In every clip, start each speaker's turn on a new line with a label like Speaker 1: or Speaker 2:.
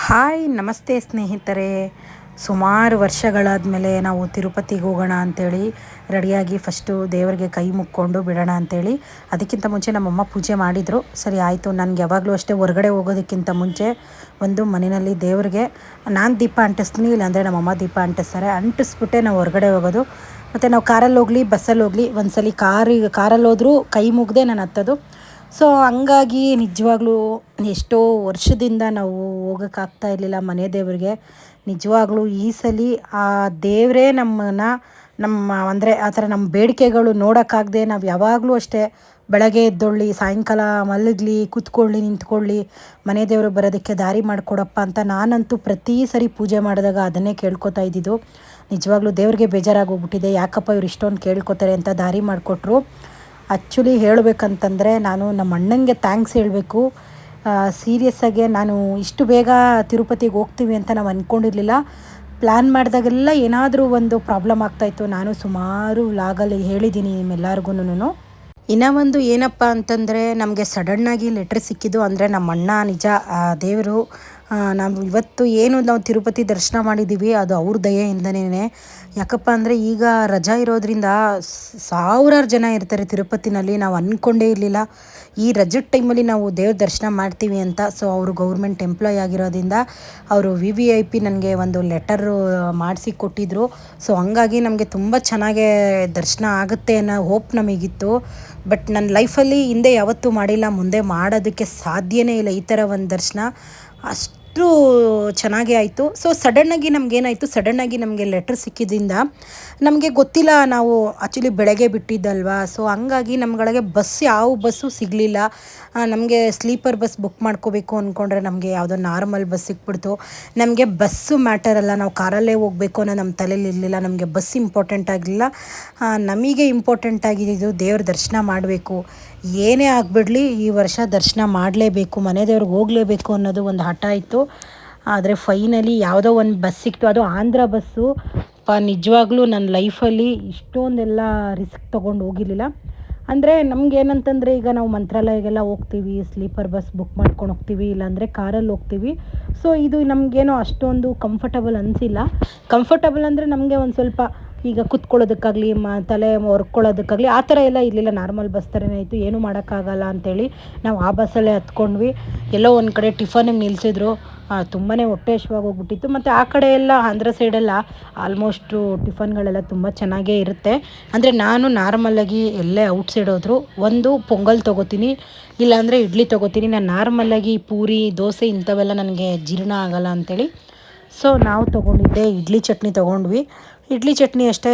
Speaker 1: Hi ನಮಸ್ತೆ ಸ್ನೇಹಿತರೆ. ಸುಮಾರು ವರ್ಷಗಳಾದಮೇಲೆ ನಾವು ತಿರುಪತಿಗೆ ಹೋಗೋಣ ಅಂಥೇಳಿ ರೆಡಿಯಾಗಿ ಫಸ್ಟು ದೇವರಿಗೆ ಕೈ ಮುಕ್ಕೊಂಡು ಬಿಡೋಣ ಅಂಥೇಳಿ. ಅದಕ್ಕಿಂತ ಮುಂಚೆ ನಮ್ಮಮ್ಮ ಪೂಜೆ ಮಾಡಿದರು. ಸರಿ ಆಯಿತು, ನನಗೆ ಯಾವಾಗಲೂ ಅಷ್ಟೇ ಹೊರಗಡೆ ಹೋಗೋದಕ್ಕಿಂತ ಮುಂಚೆ ಒಂದು ಮನೆಯಲ್ಲಿ ದೇವರಿಗೆ ನಾನು ದೀಪ ಅಂಟಿಸ್ತೀನಿ, ಇಲ್ಲಾಂದರೆ ನಮ್ಮಮ್ಮ ದೀಪ ಅಂಟಿಸ್ತಾರೆ. ಅಂಟಿಸ್ಬಿಟ್ಟೆ ನಾವು ಹೊರಗಡೆ ಹೋಗೋದು. ಮತ್ತು ನಾವು ಕಾರಲ್ಲಿ ಹೋಗಲಿ ಬಸ್ಸಲ್ಲಿ ಹೋಗಲಿ, ಒಂದ್ಸಲ ಕಾರಲ್ಲಿ ಹೋದರೂ ಕೈ ಮುಗ್ದೆ ನಾನು ಹತ್ತೋದು. ಸೊ ಹಂಗಾಗಿ ನಿಜವಾಗ್ಲೂ ಎಷ್ಟೋ ವರ್ಷದಿಂದ ನಾವು ಹೋಗೋಕ್ಕಾಗ್ತಾ ಇರಲಿಲ್ಲ ಮನೆ ದೇವರಿಗೆ. ನಿಜವಾಗ್ಲೂ ಈ ಸಲ ಆ ದೇವರೇ ನಮ್ಮ ಅಂದರೆ ಆ ಥರ ನಮ್ಮ ಬೇಡಿಕೆಗಳು ನೋಡೋಕ್ಕಾಗದೆ ನಾವು ಯಾವಾಗಲೂ ಅಷ್ಟೇ ಬೆಳಗ್ಗೆ ಎದ್ದೊಳ್ಳಿ ಸಾಯಂಕಾಲ ಮಲಗಲಿ ಕೂತ್ಕೊಳ್ಳಿ ನಿಂತ್ಕೊಳ್ಳಿ ಮನೆ ದೇವರು ಬರೋದಕ್ಕೆ ದಾರಿ ಮಾಡಿಕೊಡಪ್ಪ ಅಂತ ನಾನಂತೂ ಪ್ರತಿ ಸರಿ ಪೂಜೆ ಮಾಡಿದಾಗ ಅದನ್ನೇ ಕೇಳ್ಕೊತಾ ಇದ್ದಿದ್ದು. ನಿಜವಾಗ್ಲೂ ದೇವ್ರಿಗೆ ಬೇಜಾರಾಗೋಗ್ಬಿಟ್ಟಿದೆ, ಯಾಕಪ್ಪ ಇವ್ರು ಇಷ್ಟೊಂದು ಕೇಳ್ಕೊತಾರೆ ಅಂತ ದಾರಿ ಮಾಡಿಕೊಟ್ರು. ಆ್ಯಕ್ಚುಲಿ ಹೇಳಬೇಕಂತಂದರೆ ನಾನು ನಮ್ಮ ಅಣ್ಣಂಗೆ ಥ್ಯಾಂಕ್ಸ್ ಹೇಳಬೇಕು. ಸೀರಿಯಸ್ಸಾಗೆ ನಾನು ಇಷ್ಟು ಬೇಗ ತಿರುಪತಿಗೆ ಹೋಗ್ತೀವಿ ಅಂತ ನಾವು ಅಂದ್ಕೊಂಡಿರಲಿಲ್ಲ. ಪ್ಲ್ಯಾನ್ ಮಾಡಿದಾಗೆಲ್ಲ ಏನಾದರೂ ಒಂದು ಪ್ರಾಬ್ಲಮ್ ಆಗ್ತಾಯಿತ್ತು. ನಾನು ಸುಮಾರು ವ್ಲಾಗಲ್ಲಿ ಹೇಳಿದ್ದೀನಿ ನಿಮ್ಮೆಲ್ಲರಿಗೂನು. ಇನ್ನೂ ಒಂದು ಏನಪ್ಪ ಅಂತಂದರೆ ನಮಗೆ ಸಡನ್ನಾಗಿ ಲೆಟ್ರ್ ಸಿಕ್ಕಿದ್ದು ಅಂದರೆ ನಮ್ಮ ಅಣ್ಣ ನಿಜ ದೇವರು ನಾವು ಇವತ್ತು ಏನು ನಾವು ತಿರುಪತಿ ದರ್ಶನ ಮಾಡಿದ್ದೀವಿ ಅದು ಅವ್ರ ದಯೆಯಿಂದನೇ. ಯಾಕಪ್ಪ ಅಂದರೆ ಈಗ ರಜಾ ಇರೋದ್ರಿಂದ ಸಾವಿರಾರು ಜನ ಇರ್ತಾರೆ ತಿರುಪತಿನಲ್ಲಿ. ನಾವು ಅಂದ್ಕೊಂಡೇ ಇರಲಿಲ್ಲ ಈ ರಜದ ಟೈಮಲ್ಲಿ ನಾವು ದೇವ್ರ ದರ್ಶನ ಮಾಡ್ತೀವಿ ಅಂತ. ಸೊ ಅವರು ಗೌರ್ಮೆಂಟ್ ಎಂಪ್ಲಾಯ್ ಆಗಿರೋದ್ರಿಂದ ಅವರು VVIP ನನಗೆ ಒಂದು ಲೆಟರು ಮಾಡಿಸಿ ಕೊಟ್ಟಿದ್ದರು. ಸೊ ಹಂಗಾಗಿ ನಮಗೆ ತುಂಬ ಚೆನ್ನಾಗೇ ದರ್ಶನ ಆಗುತ್ತೆ ಅನ್ನೋ ಹೋಪ್ ನಮಗಿತ್ತು. ಬಟ್ ನನ್ನ ಲೈಫಲ್ಲಿ ಹಿಂದೆ ಯಾವತ್ತೂ ಮಾಡಿಲ್ಲ, ಮುಂದೆ ಮಾಡೋದಕ್ಕೆ ಸಾಧ್ಯವೇ ಇಲ್ಲ ಈ ಥರ ಒಂದು ದರ್ಶನ. ಅಷ್ಟು ಚೆನ್ನಾಗೇ ಆಯಿತು. ಸೊ ಸಡನ್ನಾಗಿ ನಮಗೆ ಲೆಟ್ರ್ ಸಿಕ್ಕಿದ್ರಿಂದ ನಮಗೆ ಗೊತ್ತಿಲ್ಲ, ನಾವು ಆ್ಯಕ್ಚುಲಿ ಬೆಳಗ್ಗೆ ಬಿಟ್ಟಿದ್ದಲ್ವಾ. ಸೊ ಹಂಗಾಗಿ ನಮ್ಗಳಿಗೆ ಯಾವ ಬಸ್ಸು ಸಿಗಲಿಲ್ಲ. ನಮಗೆ ಸ್ಲೀಪರ್ ಬಸ್ ಬುಕ್ ಮಾಡ್ಕೋಬೇಕು ಅಂದ್ಕೊಂಡ್ರೆ ನಮಗೆ ಯಾವುದೋ ನಾರ್ಮಲ್ ಬಸ್ ಸಿಕ್ಬಿಡ್ತು. ನಮಗೆ ಬಸ್ಸು ಮ್ಯಾಟರ್ ಅಲ್ಲ, ನಾವು ಕಾರಲ್ಲೇ ಹೋಗಬೇಕು ಅನ್ನೋ ನಮ್ಮ ತಲೆಯಲ್ಲಿ ಇರಲಿಲ್ಲ. ನಮಗೆ ಬಸ್ ಇಂಪಾರ್ಟೆಂಟ್ ಆಗಲಿಲ್ಲ, ನಮಗೆ ಇಂಪಾರ್ಟೆಂಟ್ ಆಗಿದ್ದು ದೇವ್ರ ದರ್ಶನ ಮಾಡಬೇಕು. ಏನೇ ಆಗಿಬಿಡಲಿ ಈ ವರ್ಷ ದರ್ಶನ ಮಾಡಲೇಬೇಕು, ಮನೆ ದೇವ್ರಿಗೆ ಹೋಗಲೇಬೇಕು ಅನ್ನೋದು ಒಂದು ಹಠ ಇತ್ತು. ಆದರೆ ಫೈನಲಿ ಯಾವುದೋ ಒಂದು ಬಸ್ ಸಿಕ್ತು, ಅದು ಆಂಧ್ರ ಬಸ್ಸು. ನಿಜವಾಗ್ಲೂ ನನ್ನ ಲೈಫಲ್ಲಿ ಇಷ್ಟೊಂದೆಲ್ಲ ರಿಸ್ಕ್ ತೊಗೊಂಡು ಹೋಗಿರಲಿಲ್ಲ. ಅಂದರೆ ನಮಗೇನಂತಂದರೆ ಈಗ ನಾವು ಮಂತ್ರಾಲಯಗೆಲ್ಲ ಹೋಗ್ತೀವಿ, ಸ್ಲೀಪರ್ ಬಸ್ ಬುಕ್ ಮಾಡ್ಕೊಂಡು ಹೋಗ್ತೀವಿ, ಇಲ್ಲಾಂದರೆ ಕಾರಲ್ಲಿ ಹೋಗ್ತೀವಿ. ಸೊ ಇದು ನಮಗೇನೋ ಅಷ್ಟೊಂದು ಕಂಫರ್ಟಬಲ್ ಅನಿಸಿಲ್ಲ. ಕಂಫರ್ಟಬಲ್ ಅಂದರೆ ನಮಗೆ ಒಂದು ಸ್ವಲ್ಪ ಈಗ ಕುತ್ಕೊಳ್ಳೋದಕ್ಕಾಗಲಿ ತಲೆ ಹೊರ್ಕೊಳ್ಳೋದಕ್ಕಾಗಲಿ ಆ ಥರ ಎಲ್ಲ ಇರಲಿಲ್ಲ. ನಾರ್ಮಲ್ ಬಸ್ ಥರನೇ ಇತ್ತು, ಏನೂ ಮಾಡೋಕ್ಕಾಗಲ್ಲ ಅಂಥೇಳಿ ನಾವು ಆ ಬಸ್ಸಲ್ಲೇ ಹತ್ಕೊಂಡ್ವಿ. ಎಲ್ಲೋ ಒಂದು ಕಡೆ ಟಿಫನಿಗೆ ನಿಲ್ಲಿಸಿದ್ರು, ತುಂಬಾ ಹೊಟ್ಟೆ ಹಶ್ವಾಗಿ ಹೋಗ್ಬಿಟ್ಟಿತ್ತು. ಮತ್ತು ಆ ಕಡೆ ಎಲ್ಲ ಆಂಧ್ರ ಸೈಡೆಲ್ಲ ಆಲ್ಮೋಸ್ಟು ಟಿಫನ್ಗಳೆಲ್ಲ ತುಂಬ ಚೆನ್ನಾಗೇ ಇರುತ್ತೆ. ಅಂದರೆ ನಾನು ನಾರ್ಮಲಾಗಿ ಎಲ್ಲೇ ಔಟ್ಸೈಡ್ ಹೋದ್ರು ಒಂದು ಪೊಂಗಲ್ ತೊಗೋತೀನಿ, ಇಲ್ಲಾಂದರೆ ಇಡ್ಲಿ ತೊಗೋತೀನಿ. ನಾನು ನಾರ್ಮಲಾಗಿ ಪೂರಿ ದೋಸೆ ಇಂಥವೆಲ್ಲ ನನಗೆ ಜೀರ್ಣ ಆಗೋಲ್ಲ ಅಂಥೇಳಿ ಸೊ ನಾವು ತೊಗೊಂಡಿದ್ದೆ ಇಡ್ಲಿ ಚಟ್ನಿ ತೊಗೊಂಡ್ವಿ. ಇಡ್ಲಿ ಚಟ್ನಿ ಅಷ್ಟೇ.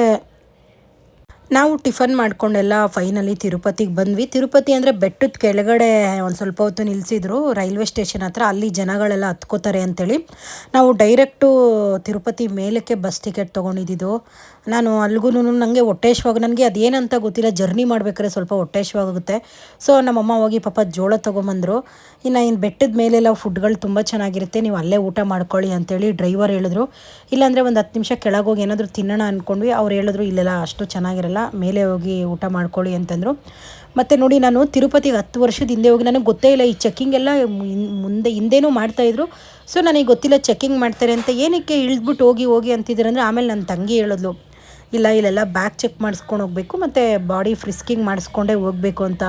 Speaker 1: ನಾವು ಟಿಫನ್ ಮಾಡ್ಕೊಂಡೆಲ್ಲ ಫೈನಲಿ ತಿರುಪತಿಗೆ ಬಂದ್ವಿ. ತಿರುಪತಿ ಅಂದರೆ ಬೆಟ್ಟದ ಕೆಳಗಡೆ ಒಂದು ಸ್ವಲ್ಪ ಹೊತ್ತು ನಿಲ್ಲಿಸಿದ್ರು ರೈಲ್ವೆ ಸ್ಟೇಷನ್ ಹತ್ರ, ಅಲ್ಲಿ ಜನಗಳೆಲ್ಲ ಹತ್ಕೋತಾರೆ ಅಂಥೇಳಿ. ನಾವು ಡೈರೆಕ್ಟು ತಿರುಪತಿ ಮೇಲಕ್ಕೆ ಬಸ್ ಟಿಕೆಟ್ ತೊಗೊಂಡಿದ್ದು. ನಾನು ಅಲ್ಗೂ ನನಗೆ ನನಗೆ ಅದೇನಂತ ಗೊತ್ತಿಲ್ಲ, ಜರ್ನಿ ಮಾಡ್ಬೇಕಾದ್ರೆ ಸ್ವಲ್ಪ ಹೊಟ್ಟೆಶ್ವಾಗುತ್ತೆ. ಸೊ ನಮ್ಮಮ್ಮ ಹೋಗಿ ಪಾಪ ಜೋಳ ತೊಗೊಂಬಂದರು. ಇನ್ನು ಬೆಟ್ಟದ ಮೇಲೆಲ್ಲ ಫುಡ್ಗಳು ತುಂಬ ಚೆನ್ನಾಗಿರುತ್ತೆ, ನೀವು ಅಲ್ಲೇ ಊಟ ಮಾಡ್ಕೊಳ್ಳಿ ಅಂಥೇಳಿ ಡ್ರೈವರ್ ಹೇಳಿದ್ರು. ಇಲ್ಲಾಂದರೆ ಒಂದು 10 ನಿಮಿಷ ಕೆಳಗೆ ಹೋಗಿ ಏನಾದರೂ ತಿನ್ನೋಣ ಅಂದ್ಕೊಂಡ್ವಿ. ಅವ್ರು ಹೇಳಿದ್ರು ಇಲ್ಲೆಲ್ಲ ಅಷ್ಟು ಚೆನ್ನಾಗಿರಲ್ಲ, ಮೇಲೆ ಹೋಗಿ ಊಟ ಮಾಡ್ಕೊಳ್ಳಿ ಅಂತಂದರು. ಮತ್ತು ನೋಡಿ, ನಾನು ತಿರುಪತಿಗೆ 10 ವರ್ಷದ ಹಿಂದೆ ಹೋಗಿ ನನಗೆ ಗೊತ್ತೇ ಇಲ್ಲ ಈ ಚೆಕ್ಕಿಂಗ್ ಎಲ್ಲ ಹಿಂದೇನೂ ಮಾಡ್ತಾಯಿದ್ರು. ಸೊ ನನಗೆ ಗೊತ್ತಿಲ್ಲ ಚೆಕ್ಕಿಂಗ್ ಮಾಡ್ತಾರೆ ಅಂತ. ಏನಕ್ಕೆ ಇಳಿದ್ಬಿಟ್ಟು ಹೋಗಿ ಅಂತಿದ್ರು ಅಂದರೆ ಆಮೇಲೆ ನನ್ನ ತಂಗಿ ಹೇಳಿದ್ಲು, ಇಲ್ಲ ಇಲ್ಲೆಲ್ಲ ಬ್ಯಾಗ್ ಚೆಕ್ ಮಾಡಿಸ್ಕೊಂಡು ಹೋಗಬೇಕು ಮತ್ತು ಬಾಡಿ ಫ್ರಿಸ್ಕಿಂಗ್ ಮಾಡಿಸ್ಕೊಂಡೇ ಹೋಗಬೇಕು ಅಂತ.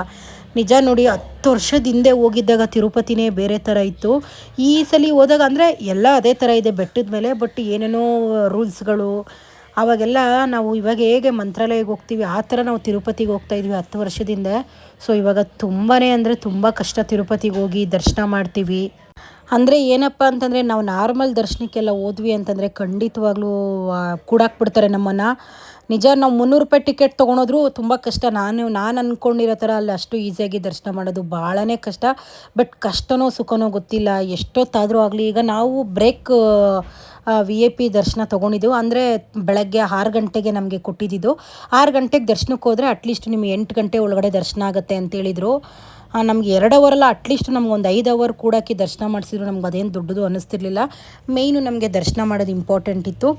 Speaker 1: ನಿಜ ನೋಡಿ, 10 ವರ್ಷದ ಹಿಂದೆ ಹೋಗಿದ್ದಾಗ ತಿರುಪತಿನೇ ಬೇರೆ ಥರ ಇತ್ತು. ಈ ಸಲ ಹೋದಾಗ ಅಂದರೆ ಎಲ್ಲ ಅದೇ ಥರ ಇದೆ ಬೆಟ್ಟದ ಮೇಲೆ, ಬಟ್ ಏನೇನೋ ರೂಲ್ಸ್ಗಳು ಆವಾಗೆಲ್ಲ ನಾವು ಇವಾಗ ಹೇಗೆ ಮಂತ್ರಾಲಯಕ್ಕೆ ಹೋಗ್ತೀವಿ ಆ ಥರ ನಾವು ತಿರುಪತಿಗೆ ಹೋಗ್ತಾಯಿದ್ವಿ 10 ವರ್ಷದಿಂದ. ಸೊ ಇವಾಗ ತುಂಬಾ ಅಂದರೆ ತುಂಬ ಕಷ್ಟ ತಿರುಪತಿಗೆ ಹೋಗಿ ದರ್ಶನ ಮಾಡ್ತೀವಿ. ಅಂದರೆ ಏನಪ್ಪ ಅಂತಂದರೆ ನಾವು ನಾರ್ಮಲ್ ದರ್ಶನಕ್ಕೆಲ್ಲ ಹೋದ್ವಿ ಅಂತಂದರೆ ಖಂಡಿತವಾಗ್ಲೂ ಕೂಡಾಕ್ಬಿಡ್ತಾರೆ ನಮ್ಮನ್ನು. ನಿಜ, ನಾವು 300 ರೂಪಾಯಿ ಟಿಕೆಟ್ ತೊಗೊಳೋದ್ರು ತುಂಬ ಕಷ್ಟ. ನಾನು ಅಂದ್ಕೊಂಡಿರೋ ಥರ ಅಲ್ಲಿ ಅಷ್ಟು ಈಸಿಯಾಗಿ ದರ್ಶನ ಮಾಡೋದು ಭಾಳನೇ ಕಷ್ಟ. ಬಟ್ ಕಷ್ಟನೋ ಸುಖನೋ ಗೊತ್ತಿಲ್ಲ, ಎಷ್ಟೊತ್ತಾದರೂ ಆಗಲಿ. ಈಗ ನಾವು ಬ್ರೇಕ್ VIP ದರ್ಶನ ತೊಗೊಂಡಿದ್ದೆವು. ಅಂದರೆ ಬೆಳಗ್ಗೆ 6 ಗಂಟೆಗೆ ನಮಗೆ ಕೊಟ್ಟಿದ್ದು. 6 ಗಂಟೆಗೆ ದರ್ಶನಕ್ಕೆ ಹೋದರೆ ಅಟ್ಲೀಸ್ಟ್ ನಿಮಗೆ 8 ಗಂಟೆ ಒಳಗಡೆ ದರ್ಶನ ಆಗುತ್ತೆ ಅಂತೇಳಿದರು. ನಮ್ಗೆ 2 ಅವರಲ್ಲ, ಅಟ್ಲೀಸ್ಟ್ ನಮ್ಗೊಂದು 5 ಅವರ್ ಕೂಡಾಕಿ ದರ್ಶನ ಮಾಡಿಸಿದ್ರು ನಮ್ಗೆ ಅದೇನು ದೊಡ್ಡದು ಅನ್ನಿಸ್ತಿರ್ಲಿಲ್ಲ. ಮೇಯ್ನು ನಮಗೆ ದರ್ಶನ ಮಾಡೋದು ಇಂಪಾರ್ಟೆಂಟ್ ಇತ್ತು.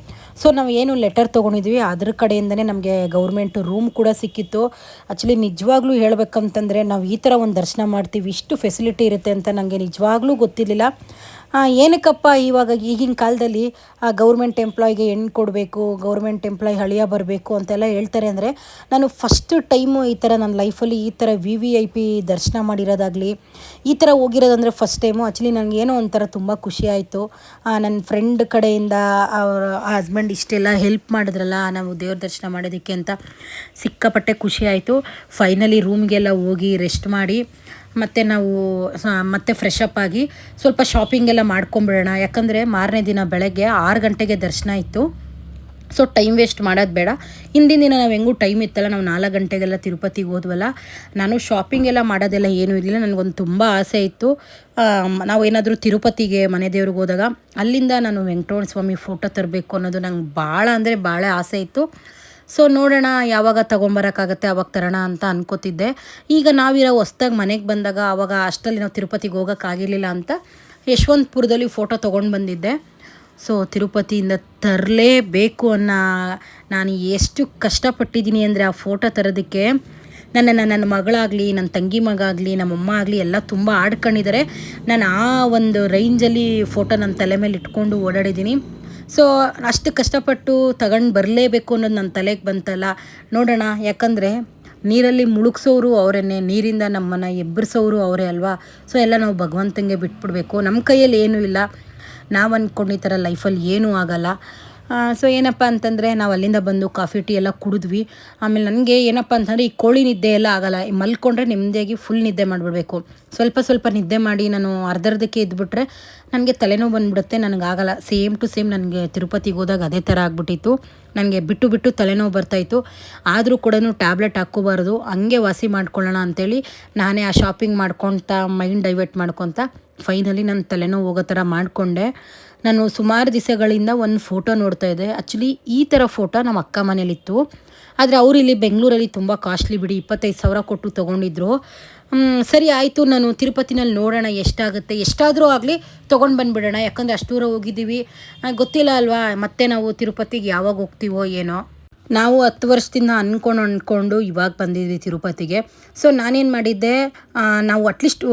Speaker 1: ಸೊ ನಾವು ಏನು ಲೆಟರ್ ತೊಗೊಂಡಿದ್ವಿ ಅದ್ರ ಕಡೆಯಿಂದನೇ ನಮಗೆ ಗೌರ್ಮೆಂಟ್ ರೂಮ್ ಕೂಡ ಸಿಕ್ಕಿತ್ತು. ಆ್ಯಕ್ಚುಲಿ ನಿಜವಾಗ್ಲೂ ಹೇಳ್ಬೇಕಂತಂದರೆ ನಾವು ಈ ಥರ ಒಂದು ದರ್ಶನ ಮಾಡ್ತೀವಿ, ಇಷ್ಟು ಫೆಸಿಲಿಟಿ ಇರುತ್ತೆ ಅಂತ ನನಗೆ ನಿಜವಾಗ್ಲೂ ಗೊತ್ತಿರಲಿಲ್ಲ. ಏನಕ್ಕಪ್ಪ ಇವಾಗ ಈಗಿನ ಕಾಲದಲ್ಲಿ ಗೌರ್ಮೆಂಟ್ ಎಂಪ್ಲಾಯ್ಗೆ ಹೆಣ್ಣು ಕೊಡಬೇಕು, ಗೌರ್ಮೆಂಟ್ ಎಂಪ್ಲಾಯ್ ಹಳಿಯ ಬರಬೇಕು ಅಂತೆಲ್ಲ ಹೇಳ್ತಾರೆ ಅಂದರೆ, ನಾನು ಫಸ್ಟ್ ಟೈಮು ಈ ಥರ ನನ್ನ ಲೈಫಲ್ಲಿ ಈ ಥರ VVIP ದರ್ಶನ ಮಾಡಿರೋದಾಗಲಿ, ಈ ಥರ ಹೋಗಿರೋದಂದರೆ ಫಸ್ಟ್ ಟೈಮು. ಆ್ಯಕ್ಚುಲಿ ನನಗೇನೋ ಒಂಥರ ತುಂಬ ಖುಷಿ ಆಯಿತು. ನನ್ನ ಫ್ರೆಂಡ್ ಕಡೆಯಿಂದ ಅವರ ಹಸ್ಬೆಂಡ್ ಇಷ್ಟೆಲ್ಲ ಹೆಲ್ಪ್ ಮಾಡಿದ್ರಲ್ಲ ನಾವು ದೇವ್ರ ದರ್ಶನ ಮಾಡೋದಕ್ಕೆ ಅಂತ ಸಿಕ್ಕಾಪಟ್ಟೆ ಖುಷಿ ಆಯಿತು. ಫೈನಲಿ ರೂಮ್ಗೆಲ್ಲ ಹೋಗಿ ರೆಸ್ಟ್ ಮಾಡಿ ಮತ್ತು ನಾವು ಮತ್ತೆ ಫ್ರೆಶ್ ಅಪ್ ಆಗಿ ಸ್ವಲ್ಪ ಶಾಪಿಂಗೆಲ್ಲ ಮಾಡ್ಕೊಂಬಿಡೋಣ. ಯಾಕಂದರೆ ಮಾರನೇ ದಿನ ಬೆಳಗ್ಗೆ 6 ಗಂಟೆಗೆ ದರ್ಶನ ಇತ್ತು. ಸೊ ಟೈಮ್ ವೇಸ್ಟ್ ಮಾಡೋದು ಬೇಡ. ಹಿಂದಿನ ದಿನ ನಾವು ಹೆಂಗೂ ಟೈಮ್ ಇತ್ತಲ್ಲ, ನಾವು 4 ಗಂಟೆಗೆಲ್ಲ ತಿರುಪತಿಗೆ ಹೋದ್ವಲ್ಲ. ನಾನು ಶಾಪಿಂಗೆಲ್ಲ ಮಾಡೋದೆಲ್ಲ ಏನೂ ಇರಲಿಲ್ಲ. ನನಗೊಂದು ತುಂಬ ಆಸೆ ಇತ್ತು, ನಾವು ಏನಾದರೂ ತಿರುಪತಿಗೆ ಮನೆ ದೇವ್ರಿಗೆ ಹೋದಾಗ ಅಲ್ಲಿಂದ ನಾನು ವೆಂಕಟರಮಣ ಸ್ವಾಮಿ ಫೋಟೋ ತರಬೇಕು ಅನ್ನೋದು ನಂಗೆ ಭಾಳ ಅಂದರೆ ಭಾಳ ಆಸೆ ಇತ್ತು. ಸೊ ನೋಡೋಣ ಯಾವಾಗ ತೊಗೊಂಬರೋಕ್ಕಾಗತ್ತೆ ಅವಾಗ ತರೋಣ ಅಂತ ಅನ್ಕೋತಿದ್ದೆ. ಈಗ ನಾವಿರೋ ಹೊಸ್ದಾಗಿ ಮನೆಗೆ ಬಂದಾಗ ಆವಾಗ ಅಷ್ಟರಲ್ಲಿ ನಾವು ತಿರುಪತಿಗೆ ಹೋಗೋಕ್ಕಾಗಿರಲಿಲ್ಲ ಅಂತ ಯಶವಂತಪುರದಲ್ಲಿ ಫೋಟೋ ತೊಗೊಂಡು ಬಂದಿದ್ದೆ. ಸೊ ತಿರುಪತಿಯಿಂದ ತರಲೇಬೇಕು ನಾನು ಎಷ್ಟು ಕಷ್ಟಪಟ್ಟಿದ್ದೀನಿ ಅಂದರೆ ಆ ಫೋಟೋ ತರೋದಕ್ಕೆ. ನನ್ನ ಮಗಳಾಗಲಿ, ನನ್ನ ತಂಗಿ ಮಗ ಆಗಲಿ, ನಮ್ಮಮ್ಮ ಆಗಲಿ ಎಲ್ಲ ತುಂಬ ಆಡ್ಕೊಂಡಿದ್ದಾರೆ. ನಾನು ಆ ಒಂದು ರೇಂಜಲ್ಲಿ ಫೋಟೋ ನನ್ನ ತಲೆ ಮೇಲೆ ಇಟ್ಕೊಂಡು ಓಡಾಡಿದ್ದೀನಿ. ಸೊ ಅಷ್ಟು ಕಷ್ಟಪಟ್ಟು ತಗೊಂಡು ಬರಲೇಬೇಕು ಅನ್ನೋದು ನನ್ನ ತಲೆಗೆ ಬಂತಲ್ಲ. ನೋಡೋಣ, ಯಾಕಂದರೆ ನೀರಲ್ಲಿ ಮುಳುಗ್ಸೋರು ಅವರೇನೆ, ನೀರಿಂದ ನಮ್ಮನ್ನು ಎಬ್ಬರಿಸೋರು ಅವರೇ ಅಲ್ವಾ. ಸೊ ಎಲ್ಲ ನಾವು ಭಗವಂತನಿಗೆ ಬಿಟ್ಬಿಡ್ಬೇಕು. ನಮ್ಮ ಕೈಯಲ್ಲಿ ಏನೂ ಇಲ್ಲ. ನಾವು ಅಂದ್ಕೊಂಡು ಈ ಥರ ಲೈಫಲ್ಲಿ ಏನೂ ಆಗೋಲ್ಲ. ಸೊ ಏನಪ್ಪ ಅಂತಂದರೆ ನಾವು ಅಲ್ಲಿಂದ ಬಂದು ಕಾಫಿ ಟೀ ಎಲ್ಲ ಕುಡಿದ್ವಿ. ಆಮೇಲೆ ನನಗೆ ಏನಪ್ಪ ಅಂತಂದರೆ ಈ ಕೋಳಿ ನಿದ್ದೆ ಎಲ್ಲ ಆಗೋಲ್ಲ. ಮಲ್ಕೊಂಡ್ರೆ ನೆಮ್ಮದಿಯಾಗಿ ಫುಲ್ ನಿದ್ದೆ ಮಾಡಿಬಿಡ್ಬೇಕು. ಸ್ವಲ್ಪ ನಿದ್ದೆ ಮಾಡಿ ನಾನು ಅರ್ಧಕ್ಕೆ ಇದ್ಬಿಟ್ರೆ ನನಗೆ ತಲೆನೋವು ಬಂದುಬಿಡುತ್ತೆ, ನನಗಾಗಲ್ಲ. ಸೇಮ್ ಟು ಸೇಮ್ ನನಗೆ ತಿರುಪತಿಗೆ ಹೋದಾಗ ಅದೇ ಥರ ಆಗ್ಬಿಟ್ಟಿತ್ತು. ನನಗೆ ಬಿಟ್ಟು ತಲೆನೋವು ಬರ್ತಾಯಿತ್ತು. ಆದರೂ ಕೂಡ ಟ್ಯಾಬ್ಲೆಟ್ ಹಾಕ್ಕೋಬಾರ್ದು, ಹಂಗೆ ವಾಸಿ ಮಾಡ್ಕೊಳ್ಳೋಣ ಅಂಥೇಳಿ ನಾನೇ ಆ ಶಾಪಿಂಗ್ ಮಾಡ್ಕೊತ ಮೈಂಡ್ ಡೈವರ್ಟ್ ಮಾಡ್ಕೊತ ಫೈನಲಿ ನನ್ನ ತಲೆನೋವು ಹೋಗೋ ಥರ ಮಾಡಿಕೊಂಡೆ. ನಾನು ಸುಮಾರು ದಿವಸಗಳಿಂದ ಒಂದು ಫೋಟೋ ನೋಡ್ತಾ ಇದ್ದೆ. ಆ್ಯಕ್ಚುಲಿ ಈ ಥರ ಫೋಟೋ ನಮ್ಮ ಅಕ್ಕ ಮನೇಲಿತ್ತು. ಆದರೆ ಅವರು ಇಲ್ಲಿ ಬೆಂಗಳೂರಲ್ಲಿ ತುಂಬ ಕಾಸ್ಟ್ಲಿ ಬಿಡಿ, 25,000 ಕೊಟ್ಟು ತೊಗೊಂಡಿದ್ರು. ಸರಿ ಆಯಿತು, ನಾನು ತಿರುಪತಿನಲ್ಲಿ ನೋಡೋಣ ಎಷ್ಟಾಗುತ್ತೆ, ಎಷ್ಟಾದರೂ ಆಗಲಿ ತೊಗೊಂಡು ಬಂದುಬಿಡೋಣ. ಯಾಕಂದರೆ ಅಷ್ಟು ದೂರ ಹೋಗಿದ್ದೀವಿ, ಗೊತ್ತಿಲ್ಲ ಅಲ್ವಾ ಮತ್ತೆ ನಾವು ತಿರುಪತಿಗೆ ಯಾವಾಗ ಹೋಗ್ತೀವೋ ಏನೋ. ನಾವು 10 ವರ್ಷದಿಂದ ಅಂದ್ಕೊಂಡು ಇವಾಗ ಬಂದಿದ್ವಿ ತಿರುಪತಿಗೆ. ಸೊ ನಾನೇನು ಮಾಡಿದ್ದೆ, ನಾವು ಅಟ್ಲೀಸ್ಟ್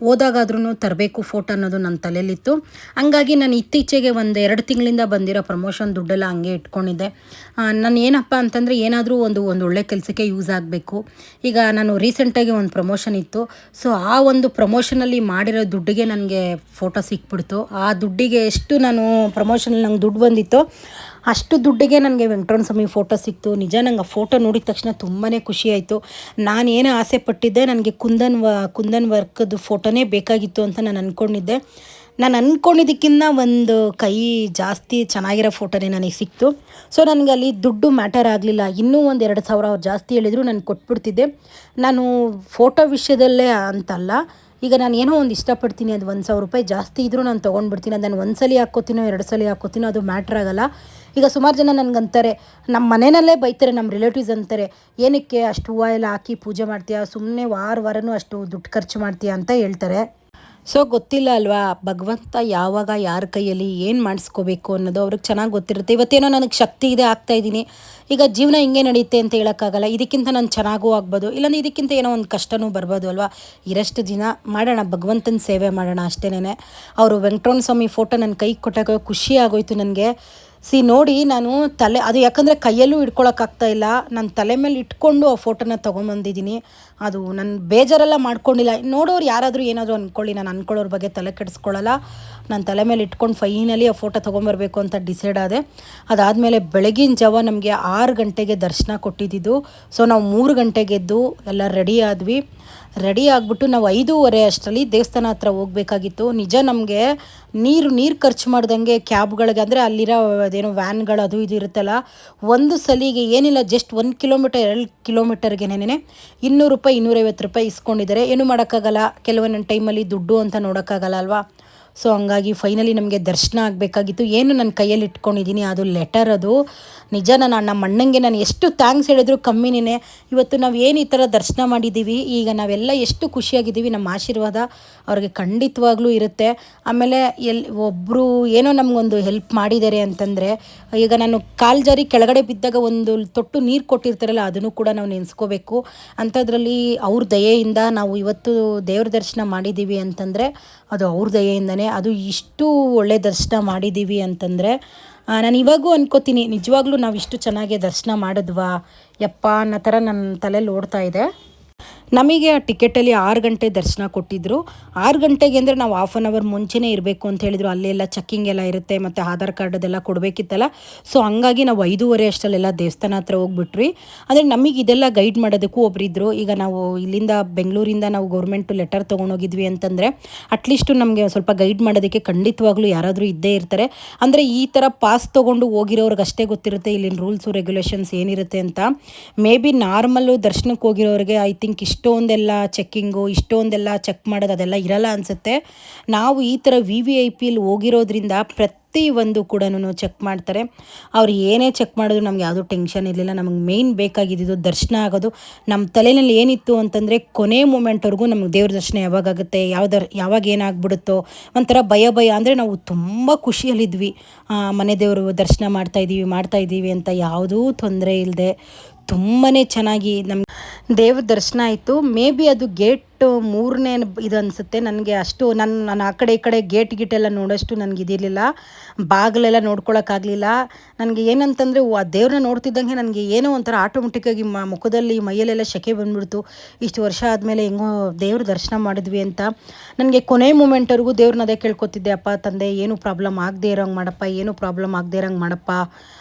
Speaker 1: ಹೋದಾಗಾದ್ರೂ ತರಬೇಕು ಫೋಟೋ ಅನ್ನೋದು ನನ್ನ ತಲೆಯಲ್ಲಿತ್ತು. ಹಂಗಾಗಿ ನಾನು ಇತ್ತೀಚೆಗೆ 1-2 ತಿಂಗಳಿಂದ ಬಂದಿರೋ ಪ್ರಮೋಷನ್ ದುಡ್ಡೆಲ್ಲ ಹಂಗೆ ಇಟ್ಕೊಂಡಿದ್ದೆ. ನಾನು ಏನಪ್ಪ ಅಂತಂದರೆ ಏನಾದರೂ ಒಂದು ಒಳ್ಳೆ ಕೆಲಸಕ್ಕೆ ಯೂಸ್ ಆಗಬೇಕು. ಈಗ ನಾನು ರೀಸೆಂಟಾಗಿ ಒಂದು ಪ್ರಮೋಷನ್ ಇತ್ತು. ಸೊ ಆ ಒಂದು ಪ್ರಮೋಷನಲ್ಲಿ ಮಾಡಿರೋ ದುಡ್ಡಿಗೆ ನನಗೆ ಫೋಟೋ ಸಿಕ್ಬಿಡ್ತು. ಆ ದುಡ್ಡಿಗೆ ಎಷ್ಟು ನಾನು ಪ್ರಮೋಷನಲ್ಲಿ ನಂಗೆ ದುಡ್ಡು ಬಂದಿತ್ತು ಅಷ್ಟು ದುಡ್ಡಿಗೆ ನನಗೆ ವೆಂಕಟರಮಣ ಸ್ವಾಮಿ ಫೋಟೋ ಸಿಕ್ತು. ನಿಜ ನಂಗೆ ಆ ಫೋಟೋ ನೋಡಿದ ತಕ್ಷಣ ತುಂಬಾ ಖುಷಿಯಾಯಿತು. ನಾನೇನು ಆಸೆ ಪಟ್ಟಿದ್ದೆ, ನನಗೆ ಕುಂದನ್ ವರ್ಕದ್ದು ಫೋಟೋನೇ ಬೇಕಾಗಿತ್ತು ಅಂತ ನಾನು ಅಂದ್ಕೊಂಡಿದ್ದೆ. ನಾನು ಅಂದ್ಕೊಂಡಿದ್ದಕ್ಕಿಂತ ಒಂದು ಕೈ ಜಾಸ್ತಿ ಚೆನ್ನಾಗಿರೋ ಫೋಟೋನೇ ನನಗೆ ಸಿಕ್ತು. ಸೊ ನನಗೆ ಅಲ್ಲಿ ದುಡ್ಡು ಮ್ಯಾಟರ್ ಆಗಲಿಲ್ಲ. ಇನ್ನೂ 1-2,000 ಅವ್ರು ಜಾಸ್ತಿ ಹೇಳಿದ್ರು ನಾನು ಕೊಟ್ಬಿಡ್ತಿದ್ದೆ. ನಾನು ಫೋಟೋ ವಿಷಯದಲ್ಲೇ ಅಂತಲ್ಲ, ಈಗ ನಾನು ಏನೋ ಒಂದು ಇಷ್ಟಪಡ್ತೀನಿ, ಅದು 1,000 ರೂಪಾಯಿ ಜಾಸ್ತಿ ಇದ್ದರೂ ನಾನು ತೊಗೊಂಡ್ಬಿಡ್ತೀನಿ. ಅದು ನಾನು 1 ಸಲ ಹಾಕ್ಕೋತೀನೋ 2 ಸಲ ಹಾಕ್ಕೋತೀನೋ ಅದು ಮ್ಯಾಟ್ರ್ ಆಗೋಲ್ಲ. ಈಗ ಸುಮಾರು ಜನ ನನಗಂತಾರೆ, ನಮ್ಮ ಮನೆಯಲ್ಲೇ ಬೈತಾರೆ, ನಮ್ಮ ರಿಲೇಟಿವ್ಸ್ ಅಂತಾರೆ, ಏನಕ್ಕೆ ಅಷ್ಟು ಹೂವು ಎಲ್ಲ ಹಾಕಿ ಪೂಜೆ ಮಾಡ್ತೀಯಾ, ಸುಮ್ಮನೆ ವಾರನೂ ಅಷ್ಟು ದುಡ್ಡು ಖರ್ಚು ಮಾಡ್ತೀಯಾ ಅಂತ ಹೇಳ್ತಾರೆ. ಸೊ ಗೊತ್ತಿಲ್ಲ ಅಲ್ವಾ, ಭಗವಂತ ಯಾವಾಗ ಯಾರ ಕೈಯಲ್ಲಿ ಏನು ಮಾಡಿಸ್ಕೋಬೇಕು ಅನ್ನೋದು ಅವ್ರಿಗೆ ಚೆನ್ನಾಗಿ ಗೊತ್ತಿರುತ್ತೆ. ಇವತ್ತೇನೋ ನನಗೆ ಶಕ್ತಿ ಇದೆ, ಆಗ್ತಾಯಿದ್ದೀನಿ. ಈಗ ಜೀವನ ಹಿಂಗೆ ನಡೆಯುತ್ತೆ ಅಂತ ಹೇಳೋಕ್ಕಾಗಲ್ಲ. ಇದಕ್ಕಿಂತ ನಾನು ಚೆನ್ನಾಗೂ ಆಗ್ಬೋದು, ಇಲ್ಲಾಂದರೆ ಇದಕ್ಕಿಂತ ಏನೋ ಒಂದು ಕಷ್ಟನೂ ಬರ್ಬೋದು ಅಲ್ವಾ. ಇರಷ್ಟು ದಿನ ಮಾಡೋಣ, ಭಗವಂತನ ಸೇವೆ ಮಾಡೋಣ ಅಷ್ಟೇನೆ. ಅವರು ವೆಂಕಟರಮಣ ಸ್ವಾಮಿ ಫೋಟೋ ನನ್ನ ಕೈಗೆ ಕೊಟ್ಟಾಗ ಖುಷಿ ಆಗೋಯ್ತು ನನಗೆ. ನೋಡಿ ನಾನು ಅದು ಯಾಕಂದರೆ ಕೈಯಲ್ಲೂ ಇಟ್ಕೊಳಕ್ಕಾಗ್ತಾ ಇಲ್ಲ, ನಾನು ತಲೆ ಮೇಲೆ ಇಟ್ಕೊಂಡು ಆ ಫೋಟೋನ ತೊಗೊಂಬಂದಿದ್ದೀನಿ. ಅದು ನಾನು ಬೇಜಾರೆಲ್ಲ ಮಾಡ್ಕೊಂಡಿಲ್ಲ. ನೋಡೋರು ಯಾರಾದರೂ ಏನಾದರೂ ಅಂದ್ಕೊಳ್ಳಿ, ನಾನು ಅಂದ್ಕೊಳ್ಳೋರ ಬಗ್ಗೆ ತಲೆ ಕೆಡಿಸ್ಕೊಳ್ಳಲ್ಲ. ನಾನು ತಲೆ ಮೇಲೆ ಇಟ್ಕೊಂಡು ಫೈನಲಿ ಆ ಫೋಟೋ ತೊಗೊಂಬರ್ಬೇಕು ಅಂತ ಡಿಸೈಡ್ ಆದೆ. ಅದಾದಮೇಲೆ ಬೆಳಗಿನ ಜಾವ ನಮಗೆ 6 ಗಂಟೆಗೆ ದರ್ಶನ ಕೊಟ್ಟಿದ್ದು. ಸೊ ನಾವು 3 ಗಂಟೆಗೆ ಎದ್ದು ಎಲ್ಲ ರೆಡಿ ಆಗಿಬಿಟ್ಟು ನಾವು 5:15 ಅಷ್ಟರಲ್ಲಿ ದೇವಸ್ಥಾನ ಹತ್ರ ಹೋಗಬೇಕಾಗಿತ್ತು. ನಿಜ ನಮಗೆ ನೀರು ಖರ್ಚು ಮಾಡ್ದಂಗೆ ಕ್ಯಾಬ್ಗಳಿಗೆ, ಅಂದರೆ ಅಲ್ಲಿರೋ ಅದೇನೋ ವ್ಯಾನ್ಗಳು ಅದು ಇದು ಇರುತ್ತಲ್ಲ, ಒಂದು ಸಲಿಗೆ ಏನಿಲ್ಲ, ಜಸ್ಟ್ 1 ಕಿಲೋಮೀಟರ್ 2 ಕಿಲೋಮೀಟರ್ಗೆನೇ 200 ರೂಪಾಯಿ 250 ರೂಪಾಯಿ ಇಸ್ಕೊಂಡಿದ್ದಾರೆ. ಏನೂ ಮಾಡೋಕ್ಕಾಗಲ್ಲ, ಕೆಲವೊಂದು ಟೈಮಲ್ಲಿ ದುಡ್ಡು ಅಂತ ನೋಡೋಕ್ಕಾಗಲ್ಲ ಅಲ್ವಾ. ಸೊ ಹಂಗಾಗಿ ಫೈನಲಿ ನಮಗೆ ದರ್ಶನ ಆಗಬೇಕಾಗಿತ್ತು. ಏನು ನನ್ನ ಕೈಯಲ್ಲಿ ಇಟ್ಕೊಂಡಿದ್ದೀನಿ ಅದು ಲೆಟರ್. ಅದು ನಿಜ ನಮ್ಮ ಅಣ್ಣಂಗೆ ನಾನು ಎಷ್ಟು ಥ್ಯಾಂಕ್ಸ್ ಹೇಳಿದ್ರು ಕಮ್ಮಿನೇ. ಇವತ್ತು ನಾವು ಏನು ಈ ಥರ ದರ್ಶನ ಮಾಡಿದ್ದೀವಿ, ಈಗ ನಾವೆಲ್ಲ ಎಷ್ಟು ಖುಷಿಯಾಗಿದ್ದೀವಿ. ನಮ್ಮ ಆಶೀರ್ವಾದ ಅವ್ರಿಗೆ ಖಂಡಿತವಾಗ್ಲೂ ಇರುತ್ತೆ. ಆಮೇಲೆ ಒಬ್ಬರು ಏನೋ ನಮಗೊಂದು ಹೆಲ್ಪ್ ಮಾಡಿದ್ದಾರೆ ಅಂತಂದರೆ, ಈಗ ನಾನು ಕಾಲು ಜಾರಿ ಕೆಳಗಡೆ ಬಿದ್ದಾಗ ಒಂದು ತೊಟ್ಟು ನೀರು ಕೊಟ್ಟಿರ್ತಾರಲ್ಲ, ಅದನ್ನು ಕೂಡ ನಾವು ನೆನೆಸ್ಕೋಬೇಕು. ಅಂಥದ್ರಲ್ಲಿ ಅವ್ರ ದಯೆಯಿಂದ ನಾವು ಇವತ್ತು ದೇವ್ರ ದರ್ಶನ ಮಾಡಿದ್ದೀವಿ ಅಂತಂದರೆ ಅದು ಅವ್ರ ದಯೆಯಿಂದನೇ. ಅದು ಇಷ್ಟು ಒಳ್ಳೆ ದರ್ಶನ ಮಾಡಿದ್ದೀವಿ ಅಂತಂದರೆ ನಾನು ಇವಾಗೂ ಅನ್ಕೋತೀನಿ, ನಿಜವಾಗ್ಲೂ ನಾವು ಇಷ್ಟು ಚೆನ್ನಾಗಿ ದರ್ಶನ ಮಾಡಿದ್ವಾ ಯಪ್ಪ ಅನ್ನೋ ಥರ ನನ್ನ ತಲೆಯಲ್ಲಿ ಓಡ್ತಾ ಇದೆ. ನಮಗೆ ಆ ಟಿಕೆಟಲ್ಲಿ 6 ಗಂಟೆ ದರ್ಶನ ಕೊಟ್ಟಿದ್ದರು. 6 ಗಂಟೆಗೆ ಅಂದರೆ ನಾವು ಹಾಫ್ ಆನ್ ಅವರ್ ಮುಂಚೆನೇ ಇರಬೇಕು ಅಂತ ಹೇಳಿದರು. ಅಲ್ಲೆಲ್ಲ ಚೆಕ್ಕಿಂಗ್ ಎಲ್ಲ ಇರುತ್ತೆ ಮತ್ತು ಆಧಾರ್ ಕಾರ್ಡ್ ಅದೆಲ್ಲ ಕೊಡಬೇಕಿತ್ತಲ್ಲ. ಸೊ ಹಂಗಾಗಿ ನಾವು 5:30 ಅಷ್ಟರಲ್ಲೆಲ್ಲ ದೇವಸ್ಥಾನ ಹತ್ರ ಹೋಗ್ಬಿಟ್ವಿ. ಅಂದರೆ ನಮಗೆ ಇದೆಲ್ಲ ಗೈಡ್ ಮಾಡೋದಕ್ಕೂ ಒಬ್ಬರಿದ್ದರು. ಈಗ ನಾವು ಇಲ್ಲಿಂದ ಬೆಂಗಳೂರಿಂದ ನಾವು ಗೌರ್ಮೆಂಟು ಲೆಟರ್ ತೊಗೊಂಡೋಗಿದ್ವಿ ಅಂತಂದರೆ ಅಟ್ಲೀಸ್ಟು ನಮಗೆ ಸ್ವಲ್ಪ ಗೈಡ್ ಮಾಡೋದಕ್ಕೆ ಖಂಡಿತವಾಗ್ಲೂ ಯಾರಾದರೂ ಇದ್ದೇ ಇರ್ತಾರೆ. ಅಂದರೆ ಈ ಥರ ಪಾಸ್ ತೊಗೊಂಡು ಹೋಗಿರೋರ್ಗೆ ಅಷ್ಟೇ ಗೊತ್ತಿರುತ್ತೆ ಇಲ್ಲಿನ ರೂಲ್ಸು ರೆಗ್ಯುಲೇಷನ್ಸ್ ಏನಿರುತ್ತೆ ಅಂತ. ಮೇ ಬಿ ನಾರ್ಮಲ್ಲು ದರ್ಶನಕ್ಕೆ ಹೋಗಿರೋರಿಗೆ ಐ ಥಿಂಕ್ ಇಷ್ಟೊಂದೆಲ್ಲ ಚೆಕ್ಕಿಂಗು, ಇಷ್ಟೊಂದೆಲ್ಲ ಚೆಕ್ ಮಾಡೋದು ಅದೆಲ್ಲ ಇರಲ್ಲ ಅನಿಸುತ್ತೆ. ನಾವು ಈ ಥರ VVIP ಹೋಗಿರೋದ್ರಿಂದ ಪ್ರತಿಯೊಂದು ಕೂಡ ಚೆಕ್ ಮಾಡ್ತಾರೆ. ಅವ್ರು ಏನೇ ಚೆಕ್ ಮಾಡಿದ್ರು ನಮ್ಗೆ ಯಾವುದೂ ಟೆನ್ಷನ್ ಇರಲಿಲ್ಲ. ನಮಗೆ ಮೇಯ್ನ್ ಬೇಕಾಗಿದ್ದು ದರ್ಶನ ಆಗೋದು. ನಮ್ಮ ತಲೆಯಲ್ಲಿ ಏನಿತ್ತು ಅಂತಂದರೆ ಕೊನೆ ಮೂಮೆಂಟ್ವರೆಗೂ ನಮಗೆ ದೇವ್ರ ದರ್ಶನ ಯಾವಾಗುತ್ತೆ, ಯಾವಾಗ ಏನಾಗ್ಬಿಡುತ್ತೋ ಒಂಥರ ಭಯ ಅಂದರೆ ನಾವು ತುಂಬ ಖುಷಿಯಲ್ಲಿದ್ವಿ. ಮನೆ ದೇವರು ದರ್ಶನ ಮಾಡ್ತಾಯಿದ್ದೀವಿ ಅಂತ ಯಾವುದೂ ತೊಂದರೆ ಇಲ್ಲದೆ ತುಂಬಾ ಚೆನ್ನಾಗಿ ನಮ್ಗೆ ದೇವ್ರ ದರ್ಶನ ಆಯಿತು. ಮೇ ಬಿ ಅದು ಗೇಟ್ 3ನೇ ಇದು ಅನಿಸುತ್ತೆ ನನಗೆ. ಅಷ್ಟು ನಾನು ಆ ಕಡೆ ಈ ಕಡೆ ಗೇಟೆಲ್ಲ ನೋಡೋಷ್ಟು ನನಗೆ ಇದಿರಲಿಲ್ಲ. ಬಾಗಿಲೆಲ್ಲ ನೋಡ್ಕೊಳಕ್ಕಾಗಲಿಲ್ಲ. ನನಗೆ ಏನಂತಂದರೆ ಆ ದೇವ್ರನ್ನ ನೋಡ್ತಿದ್ದಂಗೆ ನನಗೆ ಏನೋ ಒಂಥರ ಆಟೋಮೆಟಿಕ್ಕಾಗಿ ಮುಖದಲ್ಲಿ ಮೈಯಲ್ಲೆಲ್ಲ ಸೆಕೆ ಬಂದುಬಿಡ್ತು. ಇಷ್ಟು ವರ್ಷ ಆದಮೇಲೆ ಹೆಂಗೋ ದೇವ್ರ ದರ್ಶನ ಮಾಡಿದ್ವಿ ಅಂತ. ನನಗೆ ಕೊನೆ ಮೂಮೆಂಟ್ವರೆಗೂ ದೇವ್ರನ್ನ ಅದೇ ಕೇಳ್ಕೊತಿದ್ದೆ, ಅಪ್ಪ ತಂದೆ ಏನೂ ಪ್ರಾಬ್ಲಮ್ ಆಗದೆ ಇರೋಂಗೆ ಮಾಡಪ್ಪ, ಏನೂ ಪ್ರಾಬ್ಲಮ್ ಆಗದೆ ಇರೋಂಗೆ ಮಾಡಪ್ಪ,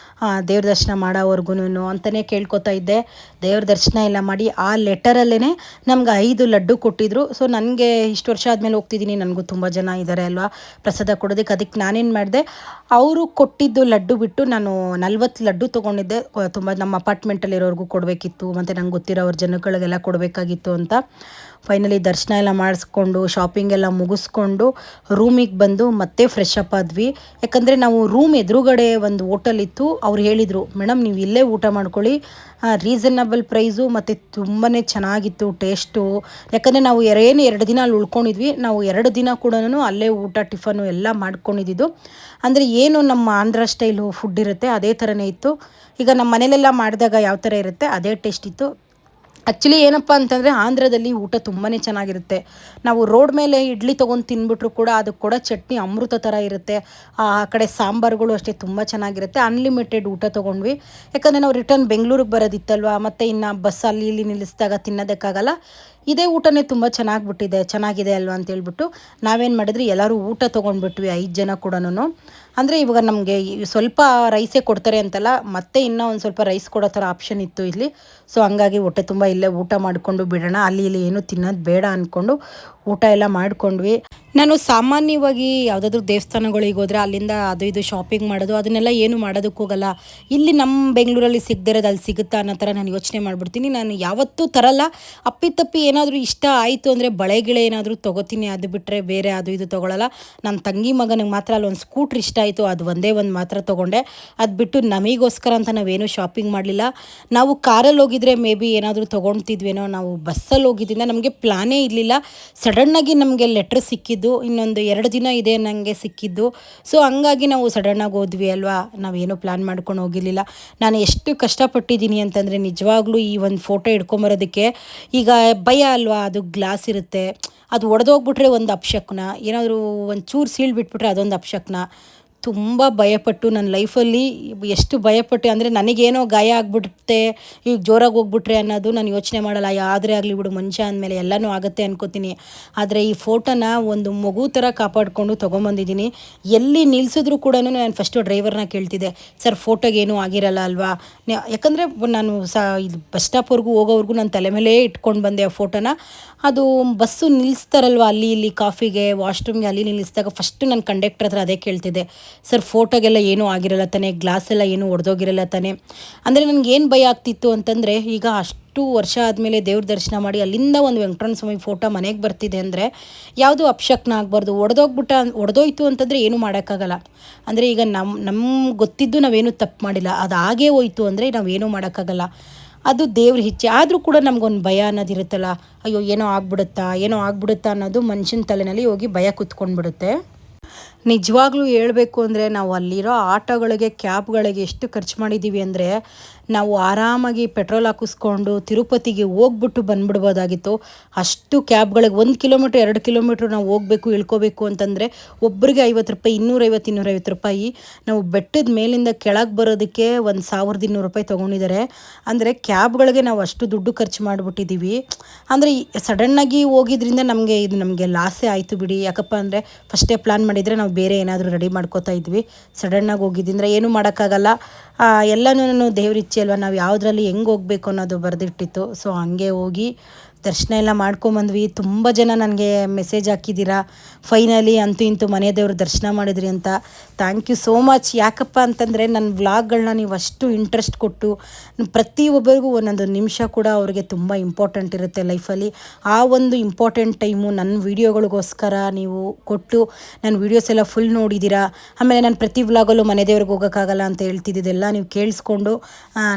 Speaker 1: ದೇವ್ರ ದರ್ಶನ ಮಾಡೋವರೆಗೂ ಅಂತಲೇ ಕೇಳ್ಕೊತಾ ಇದ್ದೆ. ದೇವ್ರ ದರ್ಶನ ಎಲ್ಲ ಮಾಡಿ ಆ ಲೆಟರಲ್ಲೇ ನಮ್ಗೆ 5 ಲಡ್ಡು ಕೊಟ್ಟಿದ್ದರು. ಸೊ ನನಗೆ ಇಷ್ಟು ವರ್ಷ ಆದಮೇಲೆ ಹೋಗ್ತಿದ್ದೀನಿ, ನನಗೂ ತುಂಬ ಜನ ಇದ್ದಾರೆ ಅಲ್ವಾ ಪ್ರಸಾದ ಕೊಡೋದಕ್ಕೆ. ಅದಕ್ಕೆ ನಾನೇನು ಮಾಡಿದೆ, ಅವರು ಕೊಟ್ಟಿದ್ದು ಲಡ್ಡು ಬಿಟ್ಟು ನಾನು 40 ಲಡ್ಡು ತೊಗೊಂಡಿದ್ದೆ. ತುಂಬ ನಮ್ಮ ಅಪಾರ್ಟ್ಮೆಂಟಲ್ಲಿರೋರ್ಗೂ ಕೊಡಬೇಕಿತ್ತು ಮತ್ತು ನಂಗೆ ಗೊತ್ತಿರೋವ್ರ ಜನಗಳಿಗೆಲ್ಲ ಕೊಡಬೇಕಾಗಿತ್ತು ಅಂತ. ಫೈನಲಿ ದರ್ಶನ ಎಲ್ಲ ಮಾಡಿಸ್ಕೊಂಡು ಶಾಪಿಂಗ್ ಎಲ್ಲ ಮುಗಿಸ್ಕೊಂಡು ರೂಮಿಗೆ ಬಂದು ಮತ್ತೆ ಫ್ರೆಶ್ ಅಪ್ ಆದ್ವಿ. ಯಾಕಂದರೆ ನಾವು ರೂಮ್ ಎದುರುಗಡೆ ಒಂದು ಹೋಟೆಲ್ ಇತ್ತು. ಅವ್ರು ಹೇಳಿದರು, ಮೇಡಮ್ ನೀವು ಇಲ್ಲೇ ಊಟ ಮಾಡ್ಕೊಳ್ಳಿ, ರೀಸನಬಲ್ ಪ್ರೈಸು ಮತ್ತು ತುಂಬಾ ಚೆನ್ನಾಗಿತ್ತು ಟೇಸ್ಟು. ಯಾಕಂದರೆ ನಾವು 2 ದಿನ ಅಲ್ಲಿ ಉಳ್ಕೊಂಡಿದ್ವಿ. ನಾವು 2 ದಿನ ಕೂಡ ಅಲ್ಲೇ ಊಟ ಟಿಫನು ಎಲ್ಲ ಮಾಡ್ಕೊಂಡಿದ್ದು. ಅಂದರೆ ಏನು ನಮ್ಮ ಆಂಧ್ರ ಸ್ಟೈಲು ಫುಡ್ ಇರುತ್ತೆ ಅದೇ ಥರನೇ ಇತ್ತು. ಈಗ ನಮ್ಮ ಮನೇಲೆಲ್ಲ ಮಾಡಿದಾಗ ಯಾವ ಥರ ಇರುತ್ತೆ ಅದೇ ಟೇಸ್ಟ್ ಇತ್ತು. ಆ್ಯಕ್ಚುಲಿ ಏನಪ್ಪ ಅಂತಂದರೆ ಆಂಧ್ರದಲ್ಲಿ ಊಟ ತುಂಬಾ ಚೆನ್ನಾಗಿರುತ್ತೆ. ನಾವು ರೋಡ್ ಮೇಲೆ ಇಡ್ಲಿ ತೊಗೊಂಡು ತಿಂದ್ಬಿಟ್ರು ಕೂಡ ಅದಕ್ಕೆ ಕೊಡೋ ಚಟ್ನಿ ಅಮೃತ ಥರ ಇರುತ್ತೆ. ಆ ಕಡೆ ಸಾಂಬಾರುಗಳು ಅಷ್ಟೇ ತುಂಬ ಚೆನ್ನಾಗಿರುತ್ತೆ. ಅನ್ಲಿಮಿಟೆಡ್ ಊಟ ತೊಗೊಂಡ್ವಿ. ಯಾಕಂದರೆ ನಾವು ರಿಟರ್ನ್ ಬೆಂಗಳೂರಿಗೆ ಬರೋದಿತ್ತಲ್ವ, ಮತ್ತು ಇನ್ನು ಬಸ್ ಅಲ್ಲಿ ಇಲ್ಲಿ ನಿಲ್ಲಿಸಿದಾಗ ತಿನ್ನೋದಕ್ಕಾಗಲ್ಲ. ಇದೇ ಊಟನೇ ತುಂಬ ಚೆನ್ನಾಗಿದೆ ಅಲ್ವಾ ಅಂತೇಳ್ಬಿಟ್ಟು ನಾವೇನು ಮಾಡಿದ್ರಿ, ಎಲ್ಲರೂ ಊಟ ತೊಗೊಂಡ್ಬಿಟ್ವಿ 5 ಜನ ಕೂಡ. ಅಂದರೆ ಇವಾಗ ನಮಗೆ ಸ್ವಲ್ಪ ರೈಸೇ ಕೊಡ್ತಾರೆ ಅಂತಲ್ಲ, ಮತ್ತೆ ಇನ್ನೂ ಒಂದು ಸ್ವಲ್ಪ ರೈಸ್ ಕೊಡೋ ಥರ ಆಪ್ಷನ್ ಇತ್ತು ಇಲ್ಲಿ. ಸೊ ಹಂಗಾಗಿ ಹೊಟ್ಟೆ ತುಂಬ ಇಲ್ಲೇ ಊಟ ಮಾಡಿಕೊಂಡು ಬಿಡೋಣ, ಅಲ್ಲಿ ಇಲ್ಲಿ ಏನೂ ತಿನ್ನೋದು ಬೇಡ ಅಂದ್ಕೊಂಡು ಊಟ ಎಲ್ಲ ಮಾಡ್ಕೊಂಡ್ವಿ. ನಾನು ಸಾಮಾನ್ಯವಾಗಿ ಯಾವುದಾದ್ರೂ ದೇವಸ್ಥಾನಗಳಿಗೆ ಹೋದರೆ ಅಲ್ಲಿಂದ ಅದು ಇದು ಶಾಪಿಂಗ್ ಮಾಡೋದು ಅದನ್ನೆಲ್ಲ ಏನು ಮಾಡೋದಕ್ಕೆ ಹೋಗಲ್ಲ. ಇಲ್ಲಿ ನಮ್ಮ ಬೆಂಗಳೂರಲ್ಲಿ ಸಿಗದಿರೋದು ಅಲ್ಲಿ ಸಿಗುತ್ತಾ ಅನ್ನೋ ಥರ ನಾನು ಯೋಚನೆ ಮಾಡಿಬಿಡ್ತೀನಿ. ನಾನು ಯಾವತ್ತೂ ತರಲ್ಲ. ಅಪ್ಪಿತಪ್ಪಿ ಏನಾದರೂ ಇಷ್ಟ ಆಯಿತು ಅಂದರೆ ಬಳೆಗಿಳೆ ಏನಾದರೂ ತೊಗೋತೀನಿ, ಅದು ಬಿಟ್ಟರೆ ಬೇರೆ ಅದು ಇದು ತೊಗೊಳ್ಳಲ್ಲ. ನನ್ನ ತಂಗಿ ಮಗನಿಗೆ ಮಾತ್ರ ಅಲ್ಲೊಂದು ಸ್ಕೂಟ್ರ್ ಇಷ್ಟ ಆಯಿತು, ಅದು ಒಂದೇ ಒಂದು ಮಾತ್ರ ತೊಗೊಂಡೆ. ಅದು ಬಿಟ್ಟು ನಮಗೋಸ್ಕರ ಅಂತ ನಾವೇನು ಶಾಪಿಂಗ್ ಮಾಡಲಿಲ್ಲ. ನಾವು ಕಾರಲ್ಲಿ ಹೋಗಿದ್ರೆ ಮೇ ಬಿ ಏನಾದರೂ ತೊಗೊಳ್ತಿದ್ವೇನೋ. ನಾವು ಬಸ್ಸಲ್ಲಿ ಹೋಗಿದ್ದರಿಂದ ನಮಗೆ ಪ್ಲಾನೇ ಇರಲಿಲ್ಲ. ಸಡನ್ನಾಗಿ ನಮಗೆ ಲೆಟ್ರ್ ಸಿಕ್ಕಿದ್ದು, ಇನ್ನೊಂದು 2 ದಿನ ಇದೆ ನನಗೆ ಸಿಕ್ಕಿದ್ದು. ಸೊ ಹಂಗಾಗಿ ನಾವು ಸಡನ್ನಾಗಿ ಹೋದ್ವಿ ಅಲ್ವಾ, ನಾವೇನು ಪ್ಲ್ಯಾನ್ ಮಾಡ್ಕೊಂಡು ಹೋಗಿರಲಿಲ್ಲ. ನಾನು ಎಷ್ಟು ಕಷ್ಟಪಟ್ಟಿದ್ದೀನಿ ಅಂತಂದರೆ ನಿಜವಾಗ್ಲೂ ಈ ಒಂದು ಫೋಟೋ ಹಿಡ್ಕೊಂಬರೋದಕ್ಕೆ. ಈಗ ಭಯ ಅಲ್ವಾ, ಅದು ಗ್ಲಾಸ್ ಇರುತ್ತೆ, ಅದು ಒಡೆದೋಗ್ಬಿಟ್ರೆ ಒಂದು ಅಪಶಕುನ, ಏನಾದರೂ ಒಂದು ಚೂರು ಸೀಳ್ಬಿಟ್ಬಿಟ್ರೆ ಅದೊಂದು ಅಪಶಕುನ. ತುಂಬ ಭಯಪಟ್ಟು ನನ್ನ ಲೈಫಲ್ಲಿ ಎಷ್ಟು ಭಯಪಟ್ಟೆ ಅಂದರೆ, ನನಗೇನೋ ಗಾಯ ಆಗಿಬಿಡುತ್ತೆ ಈಗ ಜೋರಾಗಿ ಹೋಗ್ಬಿಟ್ರೆ ಅನ್ನೋದು ನಾನು ಯೋಚನೆ ಮಾಡಲ್ಲ. ಯಾವುದೇ ಆಗಲಿ ಬಿಡು, ಮನುಷ್ಯ ಅಂದಮೇಲೆ ಎಲ್ಲನೂ ಆಗುತ್ತೆ ಅನ್ಕೋತೀನಿ. ಆದರೆ ಈ ಫೋಟೋನ ಒಂದು ಮಗು ಥರ ಕಾಪಾಡಿಕೊಂಡು ತೊಗೊಂಬಂದಿದ್ದೀನಿ. ಎಲ್ಲಿ ನಿಲ್ಲಿಸಿದ್ರು ಕೂಡ ನಾನು ಫಸ್ಟು ಡ್ರೈವರ್ನ ಕೇಳ್ತಿದ್ದೆ, ಸರ್ ಫೋಟೋಗೇನೂ ಆಗಿರಲ್ಲ ಅಲ್ವಾ? ಯಾಕಂದರೆ ನಾನು ಇದು ಬಸ್ ಸ್ಟಾಪ್ವರೆಗೂ ಹೋಗೋವರೆಗೂ ನಾನು ತಲೆ ಮೇಲೆ ಇಟ್ಕೊಂಡು ಬಂದೆ ಆ ಫೋಟೋನ. ಅದು ಬಸ್ಸು ನಿಲ್ಲಿಸ್ತಾರಲ್ವ ಅಲ್ಲಿ ಇಲ್ಲಿ ಕಾಫಿಗೆ ವಾಶ್ರೂಮ್ಗೆ ಅಲ್ಲಿ ನಿಲ್ಲಿಸಿದಾಗ ಫಸ್ಟು ನಾನು ಕಂಡಕ್ಟ್ರ್ ಹತ್ರ ಅದೇ ಕೇಳ್ತಿದ್ದೆ, ಸರ್ ಫೋಟೋಗೆಲ್ಲ ಏನೂ ಆಗಿರಲ್ಲ ತಾನೆ, ಗ್ಲಾಸ್ ಎಲ್ಲ ಏನೂ ಒಡೆದೋಗಿರಲ್ಲ ತಾನೆ. ಅಂದರೆ ನನಗೇನು ಭಯ ಆಗ್ತಿತ್ತು ಅಂತಂದರೆ, ಈಗ ಅಷ್ಟು ವರ್ಷ ಆದಮೇಲೆ ದೇವ್ರ ದರ್ಶನ ಮಾಡಿ ಅಲ್ಲಿಂದ ಒಂದು ವೆಂಕಟರಮಣ ಸ್ವಾಮಿ ಫೋಟೋ ಮನೆಗೆ ಬರ್ತಿದೆ ಅಂದರೆ ಯಾವುದೂ ಅಪಶಕ್ನ ಆಗಬಾರ್ದು. ಒಡೆದೋಯ್ತು ಅಂತಂದರೆ ಏನೂ ಮಾಡೋಕ್ಕಾಗಲ್ಲ. ಅಂದರೆ ಈಗ ನಮ್ಗೆ ಗೊತ್ತಿದ್ದು ನಾವೇನು ತಪ್ಪು ಮಾಡಿಲ್ಲ, ಅದು ಹಾಗೇ ಹೋಯ್ತು ಅಂದರೆ ನಾವೇನೂ ಮಾಡೋಕ್ಕಾಗಲ್ಲ. ಅದು ದೇವ್ರ ಇಚ್ಛೆ. ಆದರೂ ಕೂಡ ನಮಗೊಂದು ಭಯ ಅನ್ನೋದಿರುತ್ತಲ್ಲ, ಅಯ್ಯೋ ಏನೋ ಆಗ್ಬಿಡುತ್ತಾ ಅನ್ನೋದು ಮನುಷ್ಯನ ತಲೆಯಲ್ಲಿ ಹೋಗಿ ಭಯ ಕುತ್ಕೊಂಡ್ಬಿಡುತ್ತೆ. ನಿಜವಾಗ್ಲೂ ಹೇಳಬೇಕು ಅಂದರೆ ನಾವು ಅಲ್ಲಿರೋ ಆಟೋಗಳಿಗೆ, ಕ್ಯಾಬ್ಗಳಿಗೆ ಎಷ್ಟು ಖರ್ಚು ಮಾಡಿದ್ದೀವಿ ಅಂದರೆ, ನಾವು ಆರಾಮಾಗಿ ಪೆಟ್ರೋಲ್ ಹಾಕಿಸ್ಕೊಂಡು ತಿರುಪತಿಗೆ ಹೋಗ್ಬಿಟ್ಟು ಬಂದುಬಿಡ್ಬೋದಾಗಿತ್ತು. ಅಷ್ಟು ಕ್ಯಾಬ್ಗಳಿಗೆ 1 ಕಿಲೋಮೀಟ್ರ್ 2 ಕಿಲೋಮೀಟ್ರ್ ನಾವು ಹೋಗಬೇಕು ಇಳ್ಕೋಬೇಕು ಅಂತಂದರೆ ಒಬ್ಬರಿಗೆ ₹50, 250 ರೂಪಾಯಿ. ನಾವು ಬೆಟ್ಟದ ಮೇಲಿಂದ ಕೆಳಗೆ ಬರೋದಕ್ಕೆ 1200 ತೊಗೊಂಡಿದ್ದಾರೆ. ಅಂದರೆ ಕ್ಯಾಬ್ಗಳಿಗೆ ನಾವು ಅಷ್ಟು ದುಡ್ಡು ಖರ್ಚು ಮಾಡಿಬಿಟ್ಟಿದ್ದೀವಿ. ಅಂದರೆ ಸಡನ್ನಾಗಿ ಹೋಗಿದ್ರಿಂದ ನಮಗೆ ಲಾಸೇ ಆಯಿತು ಬಿಡಿ. ಯಾಕಪ್ಪ ಅಂದರೆ ಫಸ್ಟೇ ಪ್ಲ್ಯಾನ್ ಮಾಡಿದರೆ ನಾವು ಬೇರೆ ಏನಾದರೂ ರೆಡಿ ಮಾಡ್ಕೋತಾ ಇದ್ವಿ. ಸಡನ್ನಾಗಿ ಹೋಗಿದ್ದಿಂದ ಏನೂ ಮಾಡೋಕ್ಕಾಗಲ್ಲ. ಎಲ್ಲನೂ ದೇವ್ರ ಇಚ್ಛೆ ಅಲ್ವಾ, ನಾವು ಯಾವುದ್ರಲ್ಲಿ ಹೆಂಗೆ ಹೋಗಬೇಕು ಅನ್ನೋದು ಬರೆದಿಟ್ಟಿತ್ತು. ಸೊ ಹಂಗೆ ಹೋಗಿ ದರ್ಶನ ಎಲ್ಲ ಮಾಡ್ಕೊಂಬಂದ್ವಿ. ತುಂಬ ಜನ ನನಗೆ ಮೆಸೇಜ್ ಹಾಕಿದ್ದೀರಾ, ಫೈನಲಿ ಅಂತೂ ಇಂತೂ ಮನೆ ದೇವ್ರ ದರ್ಶನ ಮಾಡಿದ್ರಿ ಅಂತ. Thank you so much. ಯಾಕಪ್ಪ ಅಂತಂದರೆ ನನ್ನ ವ್ಲಾಗ್ಗಳನ್ನ ನೀವು ಅಷ್ಟು ಇಂಟ್ರೆಸ್ಟ್ ಕೊಟ್ಟು, ಪ್ರತಿಯೊಬ್ಬರಿಗೂ ಒಂದೊಂದು ನಿಮಿಷ ಕೂಡ ಅವ್ರಿಗೆ ತುಂಬ ಇಂಪಾರ್ಟೆಂಟ್ ಇರುತ್ತೆ ಲೈಫಲ್ಲಿ. ಆ ಒಂದು ಇಂಪಾರ್ಟೆಂಟ್ ಟೈಮು ನನ್ನ ವೀಡಿಯೋಗಳಿಗೋಸ್ಕರ ನೀವು ಕೊಟ್ಟು ನನ್ನ ವೀಡಿಯೋಸ್ ಎಲ್ಲ ಫುಲ್ ನೋಡಿದ್ದೀರಾ. ಆಮೇಲೆ ನಾನು ಪ್ರತಿ ವ್ಲಾಗಲ್ಲೂ ಮನೆ ದೇವ್ರಿಗೆ ಹೋಗೋಕ್ಕಾಗಲ್ಲ ಅಂತ ಹೇಳ್ತಿದ್ದೆಲ್ಲ ನೀವು ಕೇಳಿಸ್ಕೊಂಡು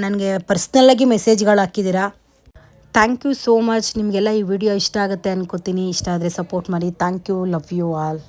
Speaker 1: ನನಗೆ ಪರ್ಸ್ನಲ್ಲಾಗಿ ಮೆಸೇಜ್ಗಳು ಹಾಕಿದ್ದೀರಾ. Thank you so much. ನಿಮಗೆಲ್ಲ ಈ ವಿಡಿಯೋ ಇಷ್ಟ ಆಗುತ್ತೆ ಅನ್ಕೋತೀನಿ. ಇಷ್ಟ ಆದರೆ ಸಪೋರ್ಟ್ ಮಾಡಿ. Thank you. Love you all.